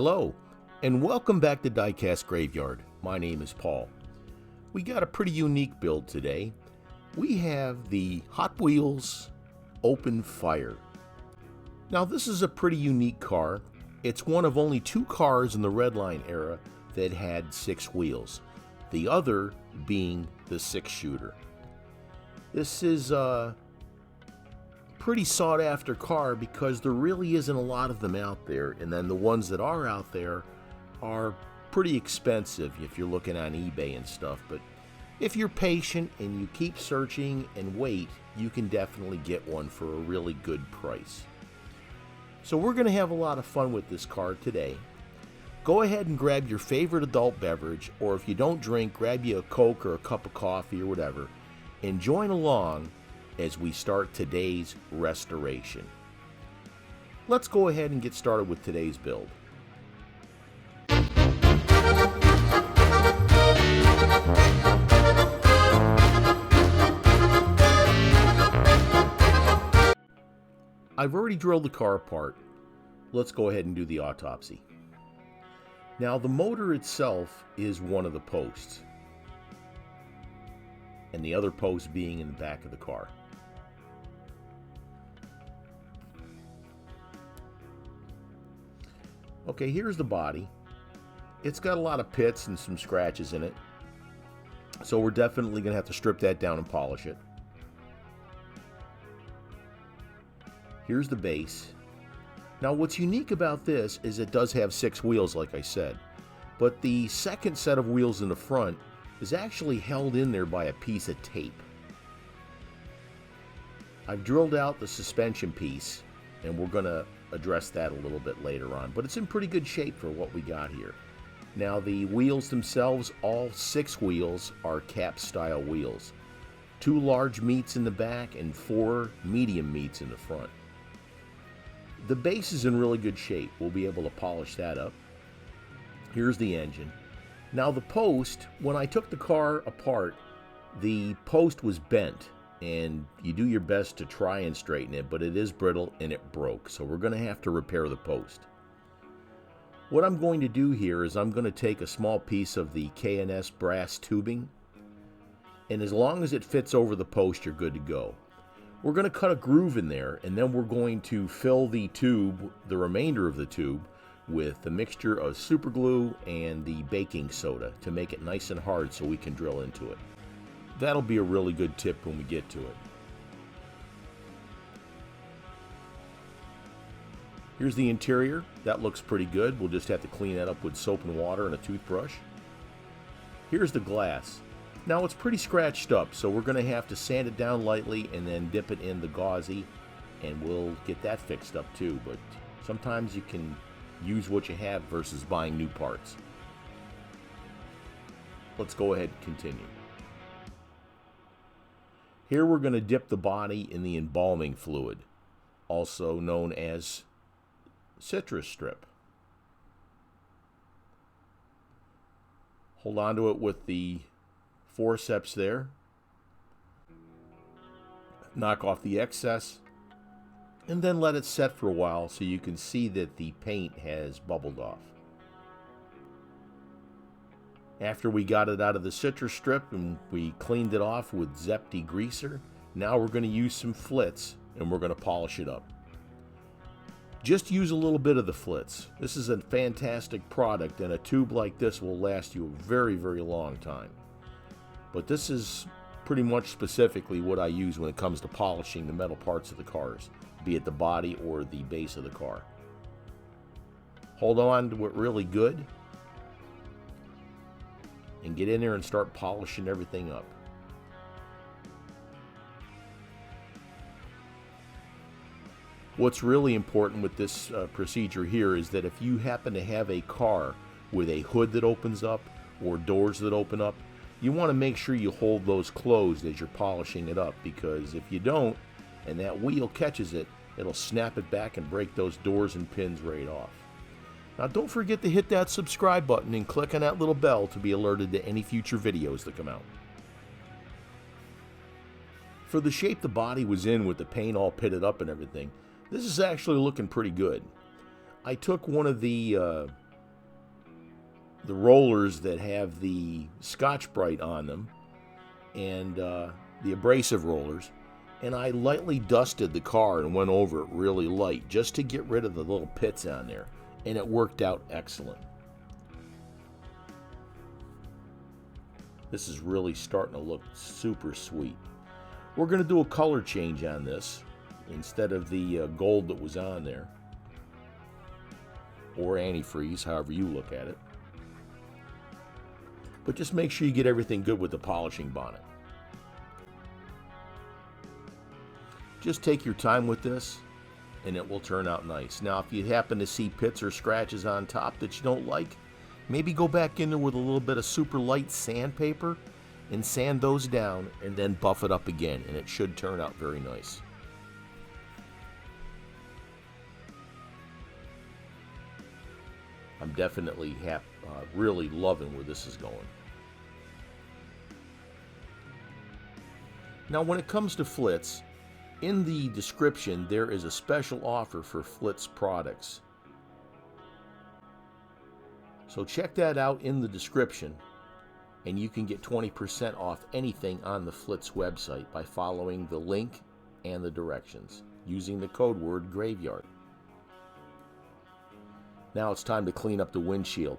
Hello, and welcome back to Diecast Graveyard. My name is Paul. We got a pretty unique build today. We have the Hot Wheels Open Fire. Now this is a pretty unique car. It's one of only 2 cars in the Redline era that had 6 wheels. The other being the 6-shooter. This is a pretty sought after car because there really isn't a lot of them out there, and then the ones that are out there are pretty expensive if you're looking on eBay and stuff. But if you're patient and you keep searching and wait, you can definitely get one for a really good price. So we're going to have a lot of fun with this car today. Go ahead and grab your favorite adult beverage, or if you don't drink, grab you a Coke or a cup of coffee or whatever, and join along as we start today's restoration. Let's go ahead and get started with today's build. I've already drilled the car apart. Let's go ahead and do the autopsy. Now the motor itself is one of the posts, and the other post being in the back of the car. Okay, here's the body. It's got a lot of pits and some scratches in it, so we're definitely going to have to strip that down and polish it. Here's the base. Now what's unique about this is it does have 6 wheels, like I said, but the second set of wheels in the front is actually held in there by a piece of tape. I've drilled out the suspension piece, and we're going to address that a little bit later on, but it's in pretty good shape for what we got here. Now the wheels themselves, all 6 wheels are cap style wheels. 2 large meats in the back and 4 medium meats in the front. The base is in really good shape. We'll be able to polish that up. Here's the engine. Now the post, when I took the car apart, the post was bent, and you do your best to try and straighten it, but it is brittle and it broke, so we're going to have to repair the post. What I'm going to do here is I'm going to take a small piece of the K&S brass tubing, and as long as it fits over the post, you're good to go. We're going to cut a groove in there, and then we're going to fill the tube, the remainder of the tube, with the mixture of super glue and the baking soda to make it nice and hard so we can drill into it. That'll be a really good tip when we get to it. Here's the interior. That looks pretty good. We'll just have to clean that up with soap and water and a toothbrush. Here's the glass. Now it's pretty scratched up, so we're going to have to sand it down lightly and then dip it in the gauzy, and we'll get that fixed up too. But sometimes you can use what you have versus buying new parts. Let's go ahead and continue. Here we're going to dip the body in the embalming fluid, also known as citrus strip. Hold on to it with the forceps there. Knock off the excess, and then let it set for a while so you can see that the paint has bubbled off. After we got it out of the citrus strip and we cleaned it off with Zep degreaser, now we're going to use some flitz and we're going to polish it up. Just use a little bit of the flitz. This is a fantastic product, and a tube like this will last you a very, very long time. But this is pretty much specifically what I use when it comes to polishing the metal parts of the cars, be it the body or the base of the car. Hold on to it really good and get in there and start polishing everything up. What's really important with this procedure here is that if you happen to have a car with a hood that opens up or doors that open up, you want to make sure you hold those closed as you're polishing it up, because if you don't and that wheel catches it, it'll snap it back and break those doors and pins right off. Now don't forget to hit that subscribe button and click on that little bell to be alerted to any future videos that come out. For the shape the body was in with the paint all pitted up and everything, this is actually looking pretty good. I took one of the the rollers that have the Scotch-Brite on them and the abrasive rollers, and I lightly dusted the car and went over it really light just to get rid of the little pits on there, and it worked out excellent. This is really starting to look super sweet. We're going to do a color change on this instead of the gold that was on there, or antifreeze, however you look at it. But just make sure you get everything good with the polishing bonnet. Just take your time with this and it will turn out nice. Now, if you happen to see pits or scratches on top that you don't like, maybe go back in there with a little bit of super light sandpaper and sand those down and then buff it up again, and it should turn out very nice. I'm definitely really loving where this is going. Now, when it comes to Flitz, in the description there is a special offer for Flitz products. So check that out in the description, and you can get 20% off anything on the Flitz website by following the link and the directions using the code word graveyard. Now it's time to clean up the windshield.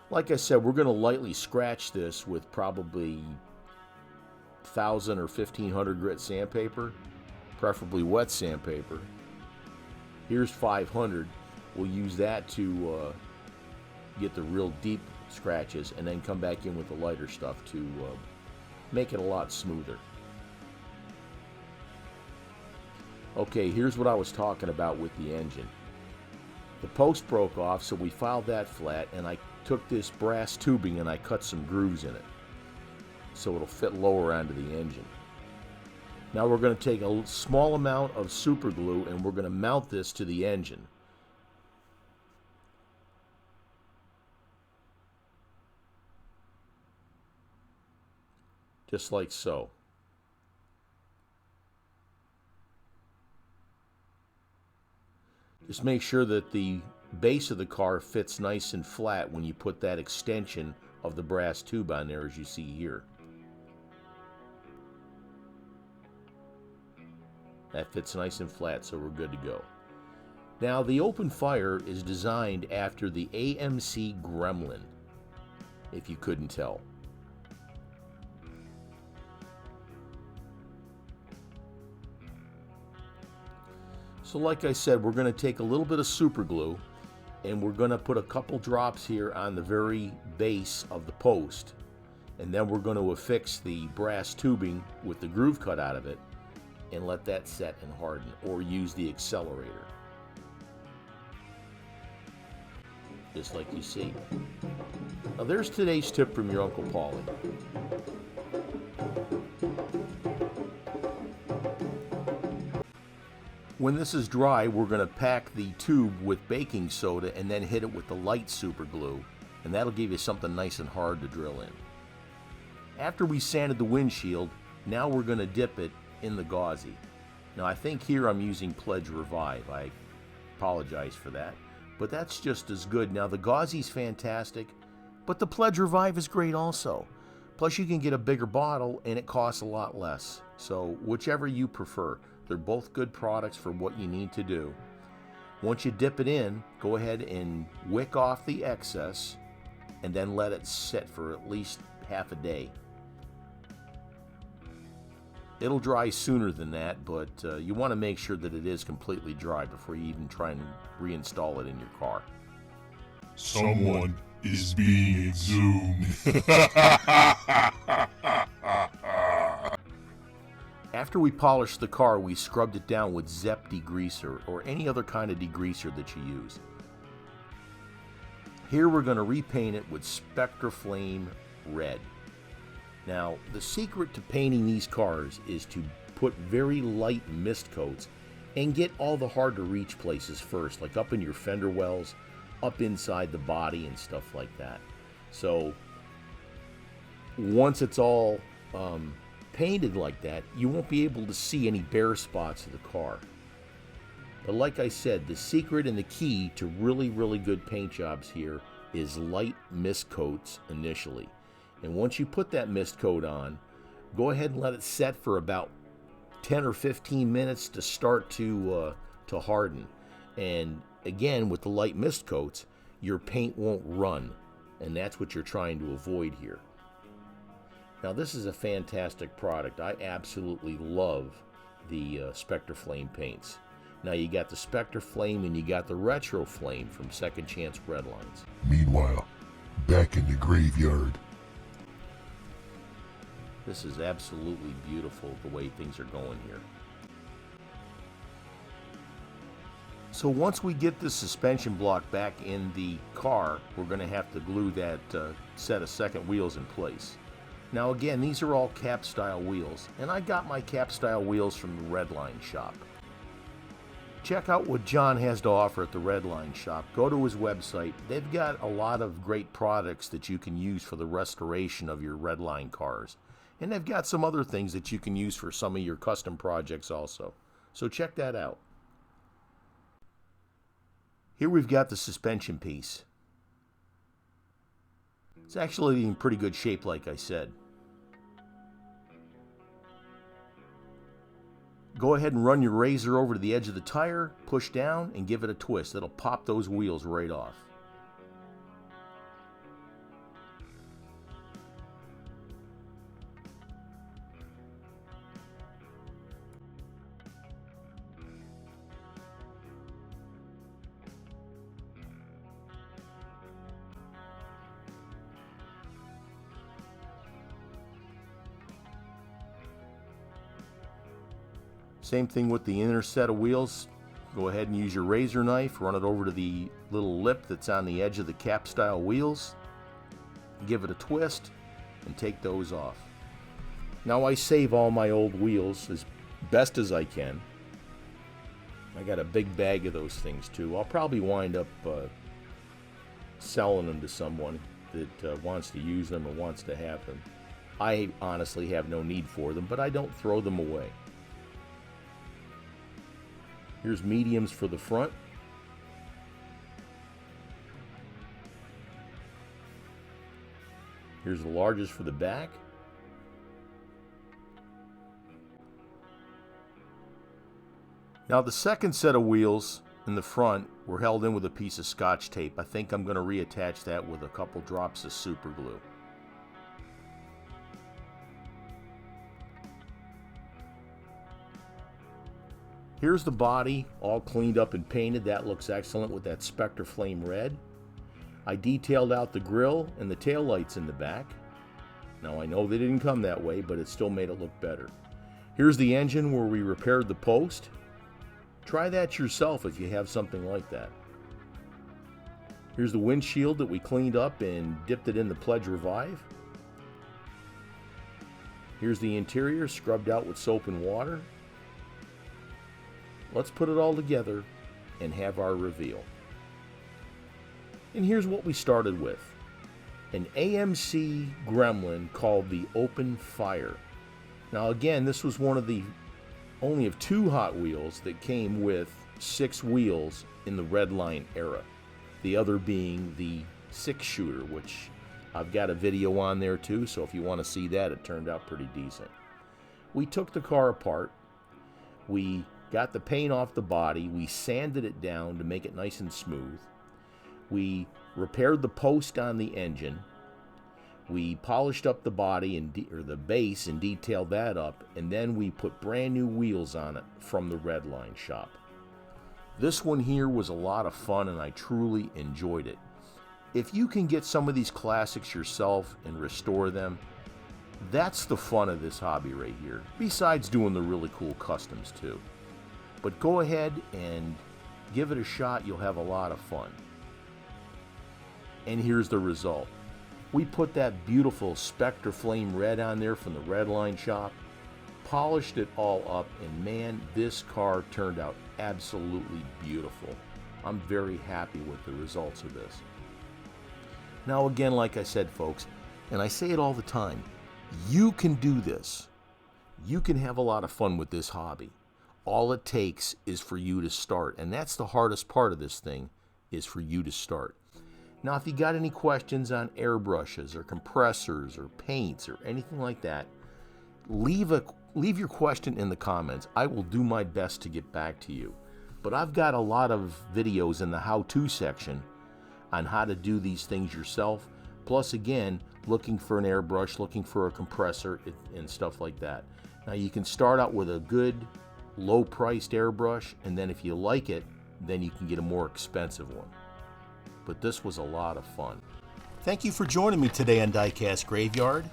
Like I said, we're going to lightly scratch this with probably 1,000 or 1,500 grit sandpaper, preferably wet sandpaper. Here's 500. We'll use that to get the real deep scratches, and then come back in with the lighter stuff to make it a lot smoother. Okay, here's what I was talking about with the engine. The post broke off, so we filed that flat, and I took this brass tubing and I cut some grooves in it so it'll fit lower onto the engine. Now we're going to take a small amount of super glue and we're going to mount this to the engine. Just like so. Just make sure that the base of the car fits nice and flat when you put that extension of the brass tube on there, as you see here. That fits nice and flat, so we're good to go. Now, the open fire is designed after the AMC Gremlin, if you couldn't tell. So like I said, we're going to take a little bit of super glue and we're going to put a couple drops here on the very base of the post, and then we're going to affix the brass tubing with the groove cut out of it and let that set and harden, or use the accelerator. Just like you see. Now there's today's tip from your Uncle Paulie. When this is dry, we're going to pack the tube with baking soda and then hit it with the light super glue, and that'll give you something nice and hard to drill in. After we sanded the windshield, now we're going to dip it in the gauzy. Now I think here I'm using Pledge Revive. I apologize for that, but that's just as good. Now the gauzy's fantastic, but the Pledge Revive is great also. Plus you can get a bigger bottle and it costs a lot less. So whichever you prefer. They're both good products for what you need to do. Once you dip it in, go ahead and wick off the excess and then let it sit for at least half a day. It'll dry sooner than that, but you want to make sure that it is completely dry before you even try and reinstall it in your car. Someone is being exhumed. After we polished the car, we scrubbed it down with Zep degreaser or any other kind of degreaser that you use. Here we're going to repaint it with Spectraflame Red. Now, the secret to painting these cars is to put very light mist coats and get all the hard to reach places first, like up in your fender wells, up inside the body and stuff like that. So once it's all painted like that, you won't be able to see any bare spots of the car. But like I said, the secret and the key to really, really good paint jobs here is light mist coats initially. And once you put that mist coat on, go ahead and let it set for about 10 or 15 minutes to start to harden. And again, with the light mist coats, your paint won't run, and that's what you're trying to avoid here. Now, this is a fantastic product. I absolutely love the Spectre Flame paints. Now, you got the Spectre Flame and you got the Retro Flame from Second Chance Redlines. Meanwhile, back in the graveyard. This is absolutely beautiful the way things are going here. So once we get the suspension block back in the car, we're going to have to glue that set of second wheels in place. Now again, these are all cap style wheels, and I got my cap style wheels from the Redline shop. Check out what John has to offer at the Redline shop. Go to his website. They've got a lot of great products that you can use for the restoration of your Redline cars. And they've got some other things that you can use for some of your custom projects also. So check that out. Here we've got the suspension piece. It's actually in pretty good shape, like I said. Go ahead and run your razor over to the edge of the tire, push down, and give it a twist. It'll pop those wheels right off. Same thing with the inner set of wheels. Go ahead and use your razor knife, run it over to the little lip that's on the edge of the cap style wheels, give it a twist, and take those off. Now I save all my old wheels as best as I can. I got a big bag of those things too. I'll probably wind up selling them to someone that wants to use them or wants to have them. I honestly have no need for them, but I don't throw them away. Here's mediums for the front. Here's the largest for the back. Now the second set of wheels in the front were held in with a piece of Scotch tape. I think I'm going to reattach that with a couple drops of super glue. Here's the body, all cleaned up and painted. That looks excellent with that Spectre Flame red. I detailed out the grille and the taillights in the back. Now I know they didn't come that way, but it still made it look better. Here's the engine where we repaired the post. Try that yourself if you have something like that. Here's the windshield that we cleaned up and dipped it in the Pledge Revive. Here's the interior scrubbed out with soap and water. Let's put it all together and have our reveal. And here's what we started with. An AMC Gremlin called the Open Fire. Now again, this was one of the only of two Hot Wheels that came with 6 wheels in the Redline era. The other being the 6-shooter, which I've got a video on there too, so if you want to see that, it turned out pretty decent. We took the car apart. We got the paint off the body. We sanded it down to make it nice and smooth. We repaired the post on the engine. We polished up the body or the base and detailed that up, and then we put brand new wheels on it from the Redline shop. This one here was a lot of fun and I truly enjoyed it. If you can get some of these classics yourself and restore them, that's the fun of this hobby right here, besides doing the really cool customs too. But go ahead and give it a shot. You'll have a lot of fun. And here's the result. We put that beautiful Spectre Flame red on there from the Redline shop, polished it all up, and man, this car turned out absolutely beautiful. I'm very happy with the results of this. Now again, like I said, folks, and I say it all the time, you can do this. You can have a lot of fun with this hobby. All it takes is for you to start, and that's the hardest part of this thing, is for you to start. Now, if you got any questions on airbrushes or compressors or paints or anything like that, leave your question in the comments. I will do my best to get back to you. But I've got a lot of videos in the how-to section on how to do these things yourself. Plus, again, looking for an airbrush, looking for a compressor, and stuff like that. Now, you can start out with a good, low-priced airbrush, and then if you like it, then you can get a more expensive one. But this was a lot of fun. Thank you for joining me today on Diecast Graveyard.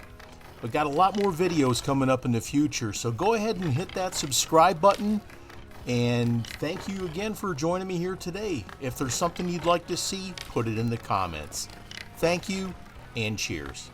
We've got a lot more videos coming up in the future, so go ahead and hit that subscribe button. And thank you again for joining me here today. If there's something you'd like to see, put it in the comments. Thank you, and cheers.